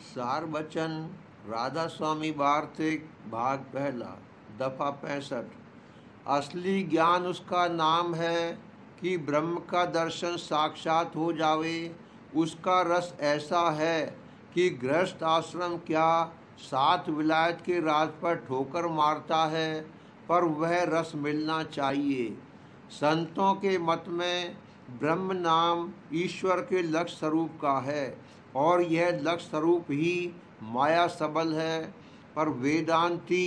सार बचन राधा स्वामी वार्तिक भाग पहला दफा 65। असली ज्ञान उसका नाम है कि ब्रह्म का दर्शन साक्षात हो जावे। उसका रस ऐसा है कि गृहस्थ आश्रम क्या 7 विलायत के राज पर ठोकर मारता है, पर वह रस मिलना चाहिए। संतों के मत में ब्रह्म नाम ईश्वर के लक्ष्य स्वरूप का है और यह लक्ष्य स्वरूप ही माया सबल है, पर वेदांती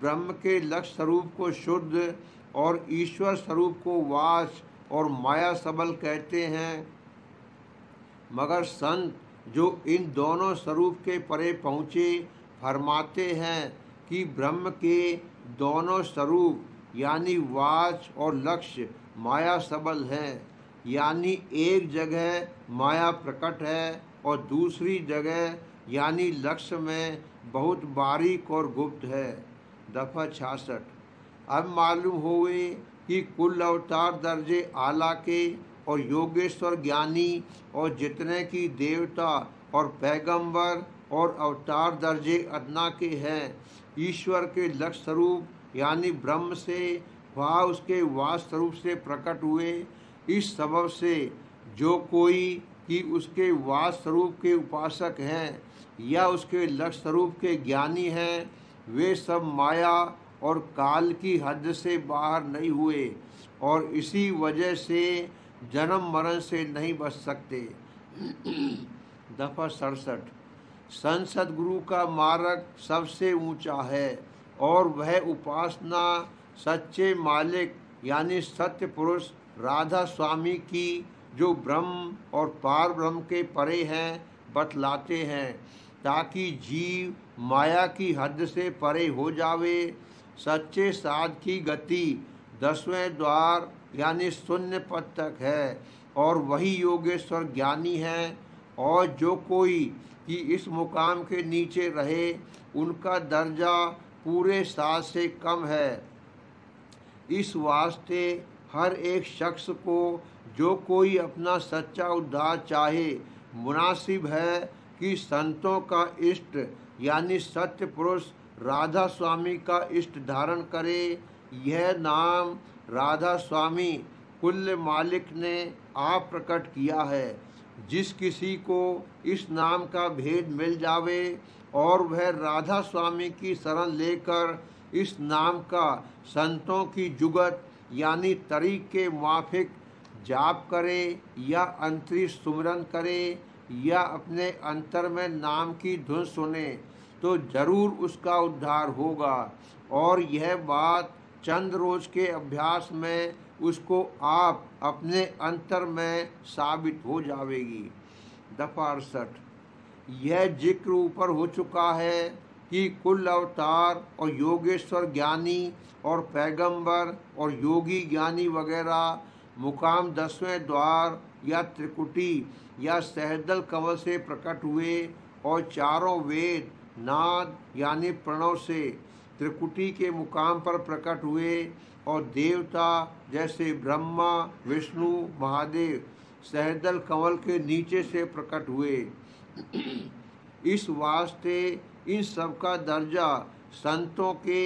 ब्रह्म के लक्ष्य स्वरूप को शुद्ध और ईश्वर स्वरूप को वाच और माया सबल कहते हैं। मगर संत जो इन दोनों स्वरूप के परे पहुँचे फरमाते हैं कि ब्रह्म के दोनों स्वरूप यानी वाच और लक्ष्य माया सबल हैं, यानी एक जगह माया प्रकट है और दूसरी जगह यानी लक्ष्य में बहुत बारीक और गुप्त है। दफा 66। अब मालूम होवे कि कुल अवतार दर्जे आला के और योगेश्वर ज्ञानी और जितने की देवता और पैगंबर और अवतार दर्जे अदना के हैं, ईश्वर के लक्ष्य स्वरूप यानी ब्रह्म से वह उसके वास स्वरूप से प्रकट हुए। इस सबब से जो कोई कि उसके वास स्वरूप के उपासक हैं या उसके लक्ष्य स्वरूप के ज्ञानी हैं, वे सब माया और काल की हद से बाहर नहीं हुए और इसी वजह से जन्म मरण से नहीं बच सकते। दफा 67। संत सद्गुरु का मार्ग सबसे ऊंचा है और वह उपासना सच्चे मालिक यानी सत्य पुरुष राधा स्वामी की जो ब्रह्म और पार ब्रह्म के परे हैं बतलाते हैं, ताकि जीव माया की हद से परे हो जावे। सच्चे साध की गति 10वें द्वार यानी शून्य पद तक है और वही योगेश्वर ज्ञानी है, और जो कोई कि इस मुकाम के नीचे रहे उनका दर्जा पूरे साथ से कम है। इस वास्ते हर एक शख्स को जो कोई अपना सच्चा उद्धार चाहे, मुनासिब है कि संतों का इष्ट यानी सत्य पुरुष राधा स्वामी का इष्ट धारण करे। यह नाम राधा स्वामी कुल मालिक ने आप प्रकट किया है। जिस किसी को इस नाम का भेद मिल जावे और वह राधा स्वामी की शरण लेकर इस नाम का संतों की जुगत यानी तरीक के माफिक जाप करे या अंतरी सुमिरन करे या अपने अंतर में नाम की धुन सुने, तो जरूर उसका उद्धार होगा। और यह बात चंद रोज के अभ्यास में उसको आप अपने अंतर में साबित हो जावेगी। दफा 68। यह जिक्र ऊपर हो चुका है कि कुल अवतार और योगेश्वर ज्ञानी और पैगंबर और योगी ज्ञानी वगैरह मुकाम 10वें द्वार या त्रिकुटी या सहदल कमल से प्रकट हुए और चारों वेद नाद यानी प्रणव से त्रिकुटी के मुकाम पर प्रकट हुए और देवता जैसे ब्रह्मा विष्णु महादेव सहदल कमल के नीचे से प्रकट हुए। इस वास्ते इन सब का दर्जा संतों के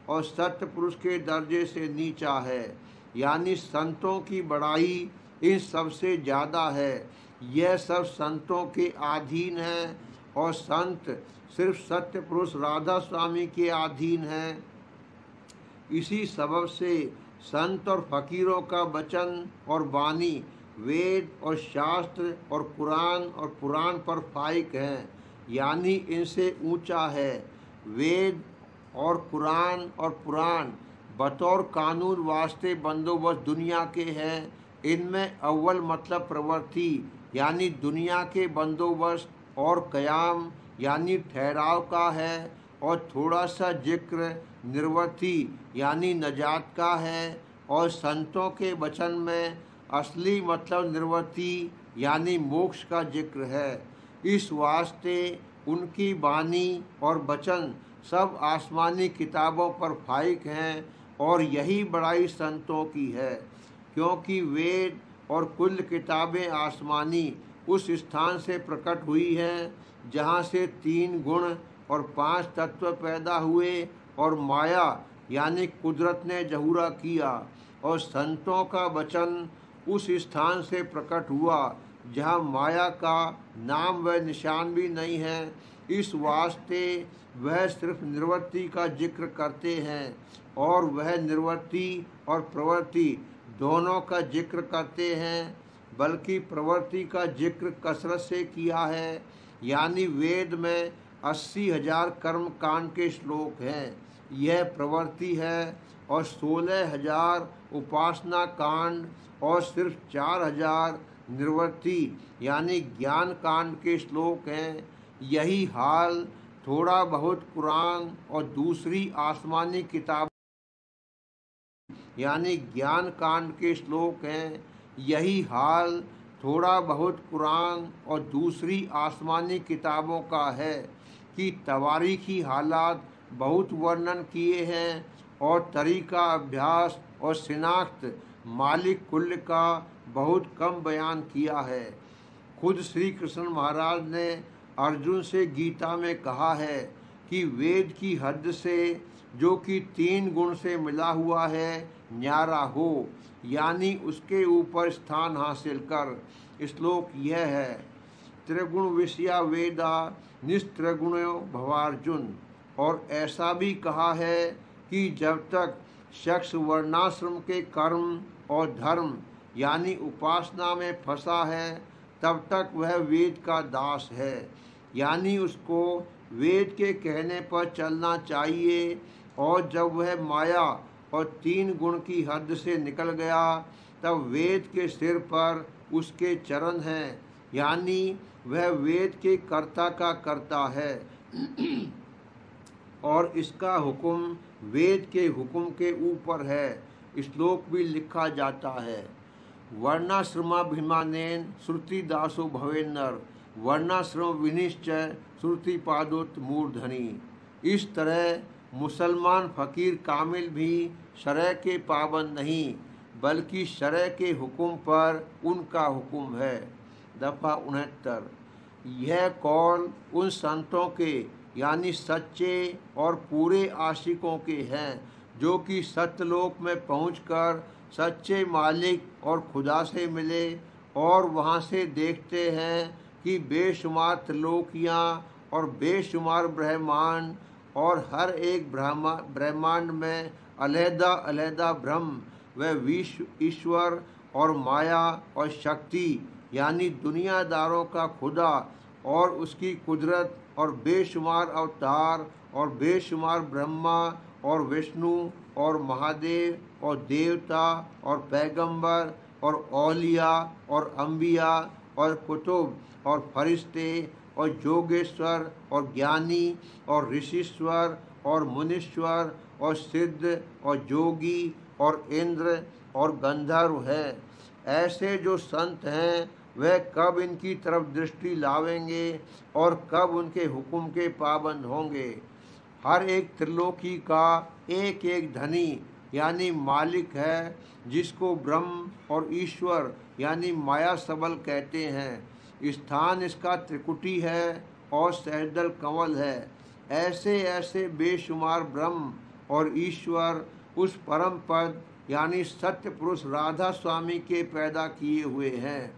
और सत्य पुरुष के दर्जे से नीचा है, यानी संतों की बड़ाई इन सब से ज़्यादा है। यह सब संतों के अधीन है और संत सिर्फ सत्य पुरुष राधा स्वामी के अधीन हैं। इसी सबब से संत और फकीरों का वचन और वाणी वेद और शास्त्र और कुरान और पुराण पर फाइक हैं, यानी इनसे ऊंचा है। वेद और कुरान और पुराण बतौर कानून वास्ते बंदोबस्त दुनिया के हैं। इनमें अव्वल मतलब प्रवृत्ति यानी दुनिया के बंदोबस्त और कयाम यानी ठहराव का है, और थोड़ा सा जिक्र निर्वृत्ति यानी नजात का है। और संतों के वचन में असली मतलब निर्वृत्ति यानी मोक्ष का जिक्र है। इस वास्ते उनकी वाणी और वचन सब आसमानी किताबों पर फाइक हैं, और यही बड़ाई संतों की है, क्योंकि वेद और कुल किताबें आसमानी उस स्थान से प्रकट हुई हैं जहाँ से 3 गुण और 5 तत्व पैदा हुए और माया यानी कुदरत ने जहूरा किया, और संतों का वचन उस स्थान से प्रकट हुआ जहाँ माया का नाम व निशान भी नहीं है। इस वास्ते वह सिर्फ निवृत्ति का जिक्र करते हैं, और वह निवृत्ति और प्रवृत्ति दोनों का जिक्र करते हैं, बल्कि प्रवृत्ति का जिक्र कसरत से किया है। यानी वेद में 80,000 कर्म कांड के श्लोक हैं, यह प्रवृत्ति है, और 16,000 उपासना कांड और सिर्फ 4,000 निवृत्ति यानी ज्ञान कांड के श्लोक हैं। यही हाल थोड़ा बहुत कुरान और दूसरी आसमानी किताब यानी ज्ञान कांड के श्लोक हैं। यही हाल थोड़ा बहुत कुरान और दूसरी आसमानी किताबों का है कि तवारीखी हालात बहुत वर्णन किए हैं, और तरीका अभ्यास और शिनाख्त मालिक कुल्ल का बहुत कम बयान किया है। खुद श्री कृष्ण महाराज ने अर्जुन से गीता में कहा है कि वेद की हद से जो कि 3 गुण से मिला हुआ है न्यारा हो, यानी उसके ऊपर स्थान हासिल कर। श्लोक यह है, त्रिगुण विषया वेदा निस्त्रिगुणो भवार्जुन। और ऐसा भी कहा है कि जब तक शख्स वर्णाश्रम के कर्म और धर्म यानी उपासना में फंसा है तब तक वह वेद का दास है, यानी उसको वेद के कहने पर चलना चाहिए। और जब वह माया और 3 गुण की हद से निकल गया तब वेद के सिर पर उसके चरण हैं, यानी वह वेद के कर्ता का कर्ता है और इसका हुक्म वेद के हुक्म के ऊपर है। श्लोक भी लिखा जाता है, वर्णाश्रमाभिमानेन श्रुतिदासो भवेन्नर वर्णाश्रम विनिश्चय श्रुतिपादोत मूर्धनि। इस तरह मुसलमान फकीर कामिल भी शरय के पाबंद नहीं, बल्कि शरय के हुक्म पर उनका हुक्म है। दफ़ा 69। यह कौल उन संतों के यानी सच्चे और पूरे आशिकों के हैं जो कि सत्यलोक में पहुंचकर सच्चे मालिक और खुदा से मिले और वहां से देखते हैं कि बेशुमार त्रिलोकियाँ और बेशुमार ब्रह्मांड और हर एक ब्रह्मांड में अलहदा अलहदा ब्रह्म व विश्व ईश्वर और माया और शक्ति यानी दुनियादारों का खुदा और उसकी कुदरत और बेशुमार अवतार और बेशुमार ब्रह्मा और विष्णु और महादेव और देवता और पैगंबर और औलिया और अंबिया और कुतुब और फरिश्ते और योगेश्वर और ज्ञानी और ऋषिश्वर और मुनीश्वर और सिद्ध और योगी और इंद्र और गंधर्व है। ऐसे जो संत हैं वह कब इनकी तरफ दृष्टि लावेंगे और कब उनके हुक्म के पाबंद होंगे। हर एक त्रिलोकी का एक एक धनी यानी मालिक है जिसको ब्रह्म और ईश्वर यानी माया सबल कहते हैं। स्थान इसका त्रिकुटी है और सहजदल कंवल है। ऐसे ऐसे बेशुमार ब्रह्म और ईश्वर उस परम पद यानी सत्य पुरुष राधा स्वामी के पैदा किए हुए हैं।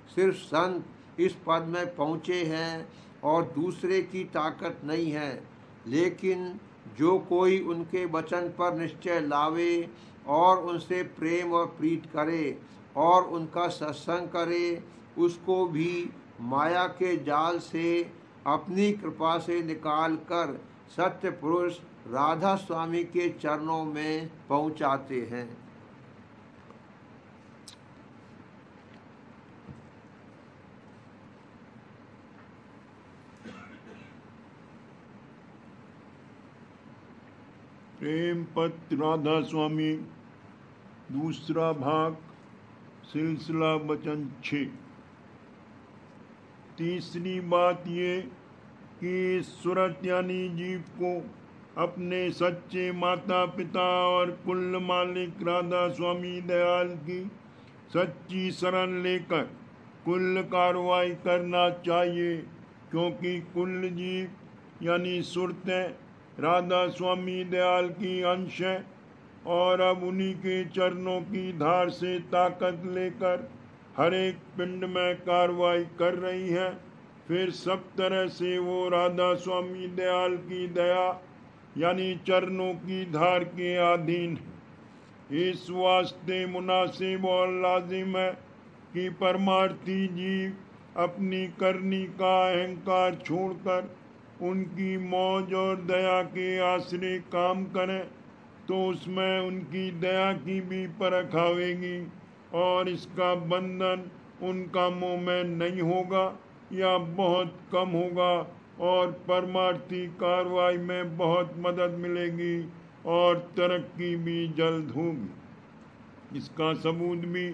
सिर्फ संत इस पद में पहुँचे हैं और दूसरे की ताकत नहीं है, लेकिन जो कोई उनके वचन पर निश्चय लावे और उनसे प्रेम और प्रीत करे और उनका सत्संग करे, उसको भी माया के जाल से अपनी कृपा से निकाल कर सत्य पुरुष राधा स्वामी के चरणों में पहुँचाते हैं। प्रेम पत्र राधा स्वामी दूसरा भाग सिलसिला वचन 6। तीसरी बात ये कि सूरत यानी जीव को अपने सच्चे माता पिता और कुल मालिक राधा स्वामी दयाल की सच्ची शरण लेकर कुल कार्रवाई करना चाहिए, क्योंकि कुल जीव यानी सुरतें राधा स्वामी दयाल की अंश है और अब उन्हीं के चरणों की धार से ताकत लेकर हर एक पिंड में कार्रवाई कर रही है। फिर सब तरह से वो राधा स्वामी दयाल की दया यानी चरणों की धार के अधीन है। इस वास्ते मुनासिब और लाजिम है कि परमार्थी जीव अपनी करनी का अहंकार छोड़कर उनकी मौज और दया के आश्रय काम करें, तो उसमें उनकी दया की भी परख आवेगी और इसका बंधन उनका मुंह में नहीं होगा या बहुत कम होगा और परमार्थी कार्रवाई में बहुत मदद मिलेगी और तरक्की भी जल्द होगी। इसका सबूत भी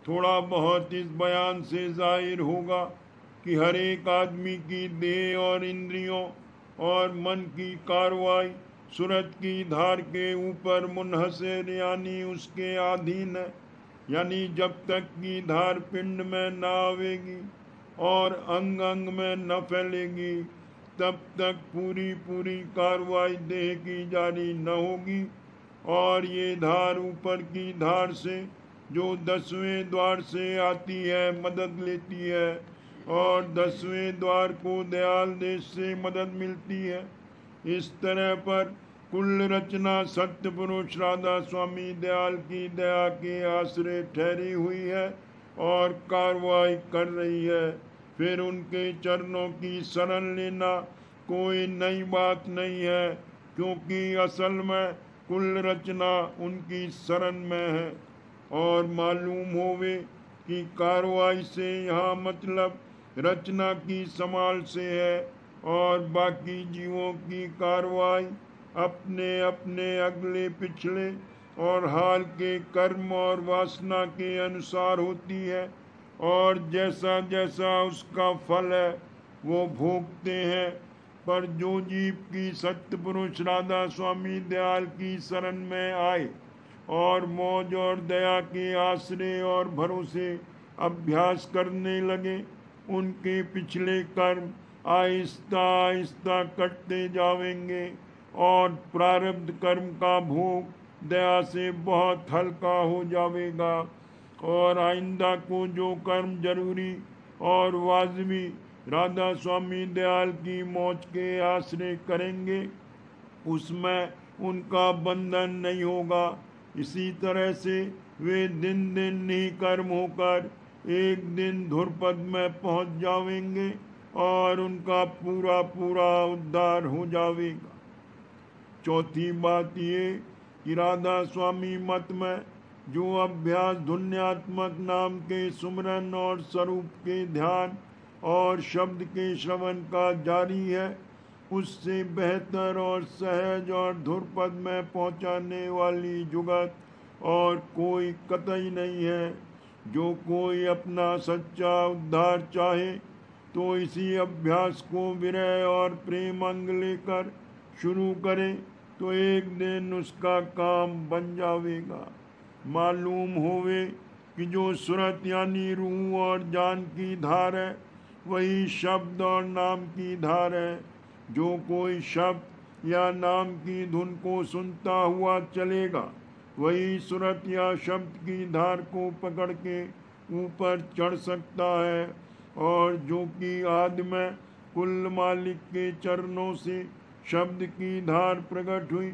थोड़ा बहुत इस बयान से जाहिर होगा कि हर एक आदमी की देह और इंद्रियों और मन की कार्रवाई सूरत की धार के ऊपर मुनहसर यानी उसके अधीन है। यानी जब तक की धार पिंड में न आवेगी और अंग अंग में न फैलेगी, तब तक पूरी पूरी कार्रवाई देह की जारी न होगी। और ये धार ऊपर की धार से जो 10वें द्वार से आती है मदद लेती है और 10वें द्वार को दयाल देश से मदद मिलती है। इस तरह पर कुल रचना सत्य पुरुष राधा स्वामी दयाल की दया के आश्रय ठहरी हुई है और कार्रवाई कर रही है। फिर उनके चरणों की शरण लेना कोई नई बात नहीं है, क्योंकि असल में कुल रचना उनकी शरण में है। और मालूम होवे कि कार्रवाई से यहाँ मतलब रचना की संभाल से है और बाकी जीवों की कार्रवाई अपने अपने अगले पिछले और हाल के कर्म और वासना के अनुसार होती है और जैसा जैसा उसका फल है वो भोगते हैं। पर जो जीव की सत्य पुरुष राधा स्वामी दयाल की शरण में आए और मौज और दया के आश्रय और भरोसे अभ्यास करने लगे, उनके पिछले कर्म आहिस्ता आहिस्ता कटते जावेंगे और प्रारब्ध कर्म का भोग दया से बहुत हल्का हो जाएगा और आइंदा को जो कर्म जरूरी और वाजिबी राधा स्वामी दयाल की मौज के आश्रय करेंगे, उसमें उनका बंधन नहीं होगा। इसी तरह से वे दिन दिन निकर्म होकर एक दिन ध्रुपद में पहुंच जावेंगे और उनका पूरा पूरा उद्धार हो जाएगा। चौथी बात ये कि राधा स्वामी मत में जो अभ्यास धुन्यात्मक नाम के सुमरन और स्वरूप के ध्यान और शब्द के श्रवण का जारी है, उससे बेहतर और सहज और ध्रुपद में पहुंचाने वाली जुगत और कोई कतई नहीं है। जो कोई अपना सच्चा उद्धार चाहे तो इसी अभ्यास को विरह और प्रेम अंग लेकर शुरू करे, तो एक दिन उसका काम बन जाएगा। मालूम होवे कि जो सूरत यानी रूह और जान की धार है, वही शब्द और नाम की धार है। जो कोई शब्द या नाम की धुन को सुनता हुआ चलेगा, वही सूरत या शब्द की धार को पकड़ के ऊपर चढ़ सकता है। और जो कि आदि में कुल मालिक के चरणों से शब्द की धार प्रकट हुई,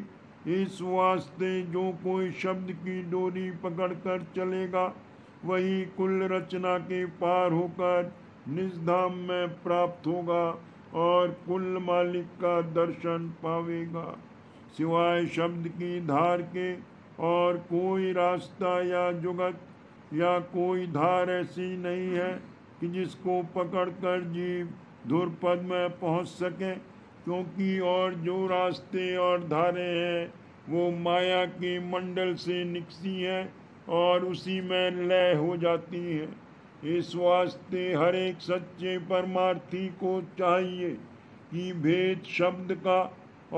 इस वास्ते जो कोई शब्द की डोरी पकड़कर चलेगा, वही कुल रचना के पार होकर निजधाम में प्राप्त होगा और कुल मालिक का दर्शन पावेगा। सिवाय शब्द की धार के और कोई रास्ता या जुगत या कोई धार ऐसी नहीं है कि जिसको पकड़कर जीव ध्रुपद में पहुंच सके, क्योंकि और जो रास्ते और धारें हैं वो माया के मंडल से निकसी हैं और उसी में लय हो जाती हैं। इस वास्ते हर एक सच्चे परमार्थी को चाहिए कि भेद शब्द का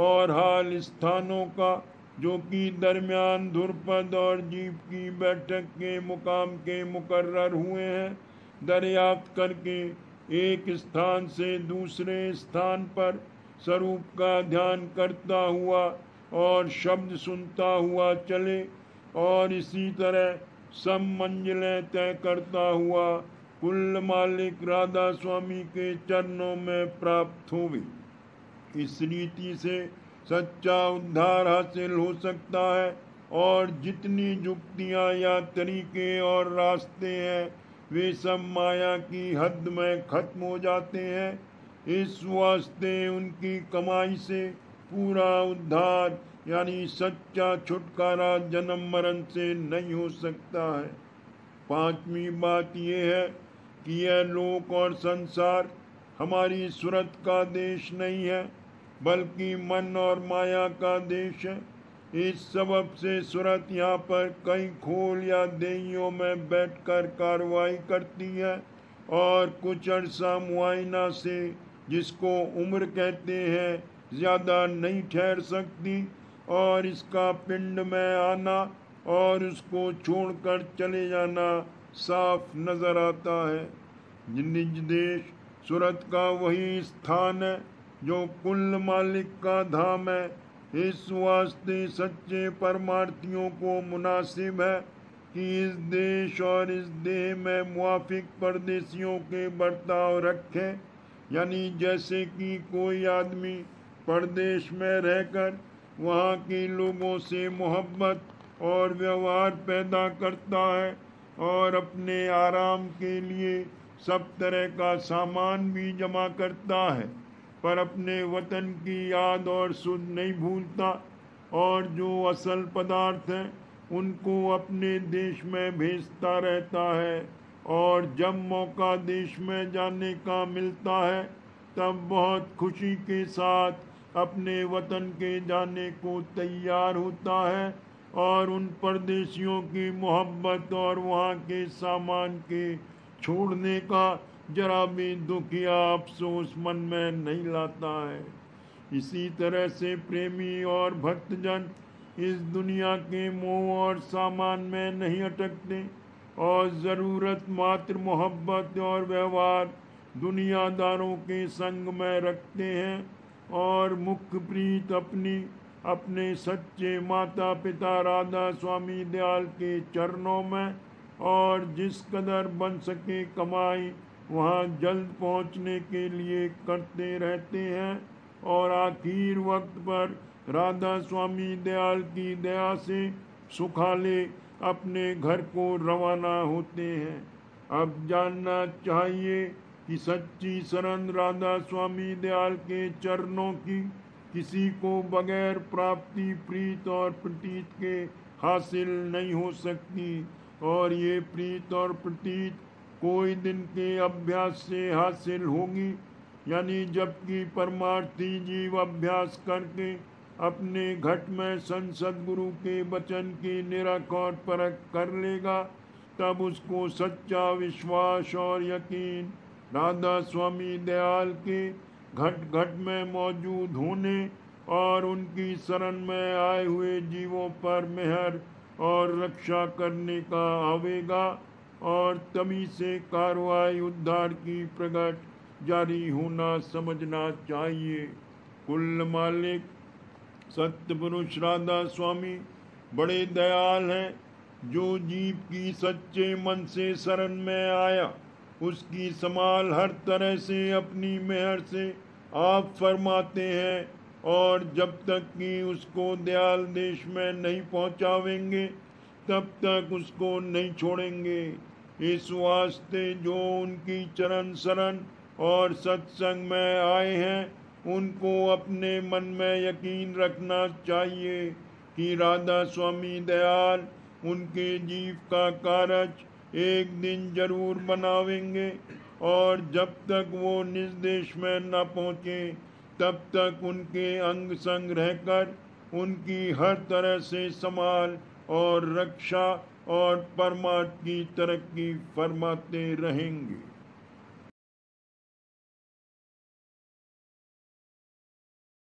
और हाल स्थानों का जो कि दरमियान ध्रुपद और जीव की बैठक के मुकाम के मुकर्रर हुए हैं, दरियाफ्त करके एक स्थान से दूसरे स्थान पर स्वरूप का ध्यान करता हुआ और शब्द सुनता हुआ चले और इसी तरह सब मंजिलें तय करता हुआ कुल मालिक राधा स्वामी के चरणों में प्राप्त होवे। इस रीति से सच्चा उद्धार हासिल हो सकता है और जितनी युक्तियां या तरीके और रास्ते हैं वे सब माया की हद में खत्म हो जाते हैं। इस वास्ते उनकी कमाई से पूरा उद्धार यानी सच्चा छुटकारा जन्म मरण से नहीं हो सकता है। पांचवी बात यह है कि यह लोक और संसार हमारी सूरत का देश नहीं है बल्कि मन और माया का देश है। इस सबब से सूरत यहाँ पर कई खोल या देहियों में बैठकर कार्रवाई करती है और कुछ अरसा मुआयना से, जिसको उम्र कहते हैं, ज़्यादा नहीं ठहर सकती और इसका पिंड में आना और उसको छोड़कर चले जाना साफ नजर आता है। निज देश सूरत का वही स्थान है जो कुल मालिक का धाम है। इस वास्ते सच्चे परमार्थियों को मुनासिब है कि इस देश और इस देह में मुआफिक परदेशियों के बर्ताव रखें, यानी जैसे कि कोई आदमी परदेश में रहकर वहाँ के लोगों से मोहब्बत और व्यवहार पैदा करता है और अपने आराम के लिए सब तरह का सामान भी जमा करता है, पर अपने वतन की याद और सुध नहीं भूलता और जो असल पदार्थ हैं उनको अपने देश में भेजता रहता है और जब मौका देश में जाने का मिलता है तब बहुत खुशी के साथ अपने वतन के जाने को तैयार होता है और उन परदेशियों की मोहब्बत और वहाँ के सामान के छोड़ने का जरा भी दुख या अफसोस मन में नहीं लाता है। इसी तरह से प्रेमी और भक्तजन इस दुनिया के मोह और सामान में नहीं अटकते और ज़रूरत मात्र मोहब्बत और व्यवहार दुनियादारों के संग में रखते हैं और मुख्य प्रीत अपने सच्चे माता पिता राधा स्वामी दयाल के चरणों में और जिस कदर बन सके कमाई वहाँ जल्द पहुँचने के लिए करते रहते हैं और आखिर वक्त पर राधा स्वामी दयाल की दया से सुखाले अपने घर को रवाना होते हैं। अब जानना चाहिए कि सच्ची शरण राधा स्वामी दयाल के चरणों की किसी को बगैर प्राप्ति प्रीत और प्रतीत के हासिल नहीं हो सकती और ये प्रीत और प्रतीत कोई दिन के अभ्यास से हासिल होगी, यानी जबकि परमार्थी जीव अभ्यास करके अपने घट में संसद गुरु के वचन की निरख और परख कर लेगा तब उसको सच्चा विश्वास और यकीन राधा स्वामी दयाल के घट घट में मौजूद होने और उनकी शरण में आए हुए जीवों पर मेहर और रक्षा करने का आवेगा और तभी से कार्रवाई उद्धार की प्रगट जारी होना समझना चाहिए। कुल मालिक सत्य पुरुष राधा स्वामी बड़े दयाल हैं। जो जीव की सच्चे मन से शरण में आया उसकी संभाल हर तरह से अपनी मेहर से आप फरमाते हैं और जब तक कि उसको दयाल देश में नहीं पहुंचावेंगे तब तक उसको नहीं छोड़ेंगे। इस वास्ते जो उनकी चरण शरण और सत्संग में आए हैं उनको अपने मन में यकीन रखना चाहिए कि राधा स्वामी दयाल उनके जीव का कारज एक दिन जरूर बनावेंगे और जब तक वो निज देश में न पहुँचे तब तक उनके अंग संग रहकर उनकी हर तरह से संभाल और रक्षा और परमार्थ की तरक्की फरमाते रहेंगे।